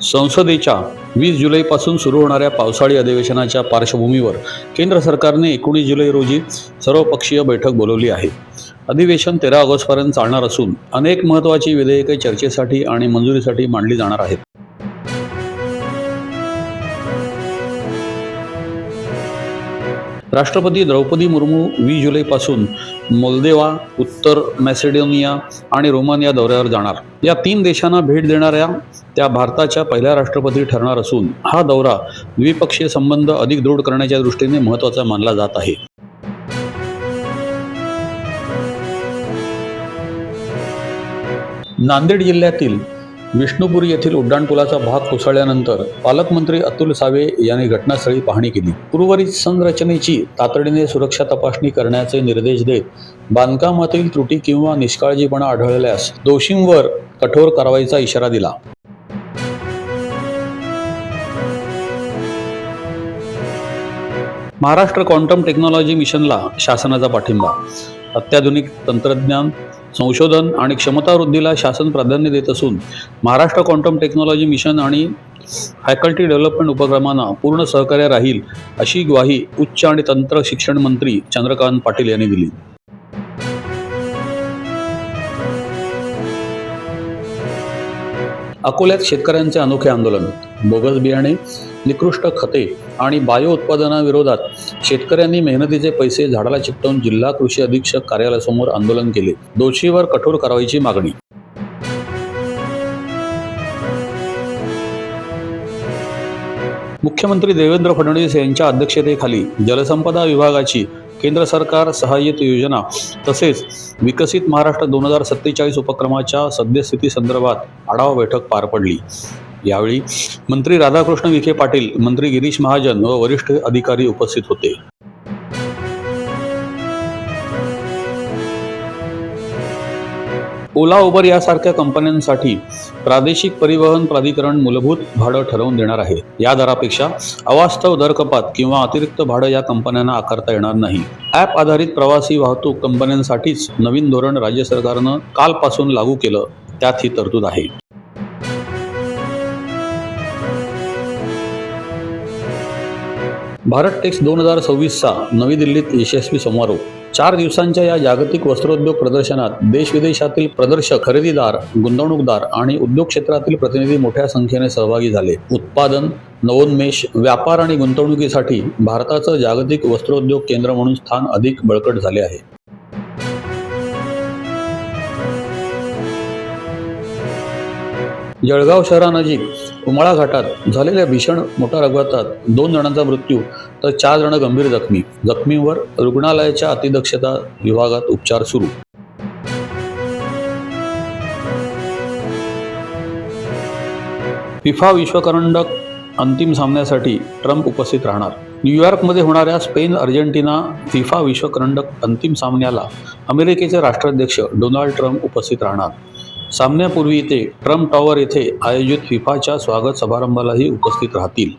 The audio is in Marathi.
संसदेच्या 20 जुलैपासून सुरू होणाऱ्या पावसाळी अधिवेशनाच्या पार्श्वभूमीवर केंद्र सरकारने 19 जुलै रोजी सर्वपक्षीय बैठक बोलावली आहे। अधिवेशन 13 ऑगस्टपर्यंत चालणार असून अनेक महत्त्वाची विधेयके चर्चेसाठी आणि मंजुरीसाठी मांडली जाणार आहेत। राष्ट्रपती द्रौपदी मुर्मू 20 जुलैपासून मोल्दोवा, उत्तर मॅसेडोनिया आणि रोमानिया दौऱ्यावर जाणार। या 3 देशांना भेट देणाऱ्या त्या भारताच्या पहिल्या राष्ट्रपती ठरणार असून हा दौरा द्विपक्षीय संबंध अधिक दृढ करण्याच्या दृष्टीने महत्त्वाचा मानला जात आहे। नांदेड जिल्ह्यातील विष्णुपुरी येथील उड्डाणपुलाचा भाग कोसळल्यानंतर पालकमंत्री अतुल सावे यांनी घटनास्थळी पाहणी केली। उर्वरित संरचनेची तातडीने सुरक्षा तपासणी करण्याचे निर्देश देत बांधकामातील त्रुटी किंवा निष्काळजीपणा आढळल्यास दोषींवर कठोर कारवाईचा इशारा दिला। महाराष्ट्र क्वांटम टेक्नॉलॉजी मिशनला शासनाचा पाठिंबा। अत्याधुनिक तंत्रज्ञान, संशोधन आणि क्षमतावृद्धीला शासन प्राधान्य देत असून महाराष्ट्र क्वांटम टेक्नॉलॉजी मिशन आणि फॅकल्टी डेव्हलपमेंट उपक्रमांना पूर्ण सहकार्य राहील अशी ग्वाही उच्च आणि तंत्र शिक्षण मंत्री चंद्रकांत पाटील यांनी दिली। अकोल्यात शेतकऱ्यांचे अनोखे आंदोलन। बोगस बियाणे, निकृष्ट खते आणि बायो उत्पादनाविरोधात शेतकऱ्यांनी मेहनतीचे पैसे झाडाला चिकटवून जिल्हा कृषी अधीक्षक कार्यालयासमोर आंदोलन केले। दोषीवर कठोर कारवाईची मागणी। मुख्यमंत्री देवेंद्र फडणवीस यांच्या अध्यक्षतेखाली जलसंपदा विभागाची केंद्र सरकार सहाय्यित योजना तसेच विकसित महाराष्ट्र 2047 उपक्रमाच्या सद्यस्थिती संदर्भात आढावा बैठक पार पडली। यावेळी मंत्री राधाकृष्ण विखे पाटील, मंत्री गिरीश महाजन व वरिष्ठ अधिकारी उपस्थित होते। ओला, उबर यासारख्या कंपन्यांसाठी प्रादेशिक परिवहन प्राधिकरण मूलभूत भाडं ठरवून देणार आहे। या दरापेक्षा अवास्तव दर कपात किंवा अतिरिक्त भाडं या कंपन्यांना आकारता येणार नाही। ॲप आधारित प्रवासी वाहतूक कंपन्यांसाठीच नवीन धोरण राज्य सरकारनं कालपासून लागू केलं, त्यात ही तरतूद आहे। भारत टेक्स 2026चा नवी दिल्लीत यशस्वी समारोप। 4 दिवसांच्या या जागतिक वस्त्रोद्योग प्रदर्शनात देश-विदेशातील प्रदर्शक, खरेदीदार, गुंतवणूकदार आणि उद्योग क्षेत्रातील प्रतिनिधी मोठ्या संख्येने सहभागी झाले। उत्पादन, नवोन्मेष, व्यापार आणि गुंतवणुकीसाठी भारताचं जागतिक वस्त्रोद्योग केंद्र म्हणून स्थान अधिक बळकट झाले आहे। जळगाव शहरानजीक उमाळा घाटात झालेल्या भीषण मोटार अपघातात 2 जणांचा मृत्यू तर 4 जण गंभीर जखमी। जखमींवर रुग्णालयाच्या अतिदक्षता विभागात उपचार सुरू। फिफा विश्वकरंडक अंतिम सामन्यासाठी ट्रम्प उपस्थित राहणार। न्यूयॉर्कमध्ये होणाऱ्या स्पेन अर्जेंटिना फिफा विश्वकरंडक अंतिम सामन्याला अमेरिकेचे राष्ट्राध्यक्ष डोनाल्ड ट्रम्प उपस्थित राहणार। सामन्यापूर्वी ते ट्रम्प टॉवर येथे आयोजित फिफाच्या स्वागत समारंभालाही उपस्थित राहतील।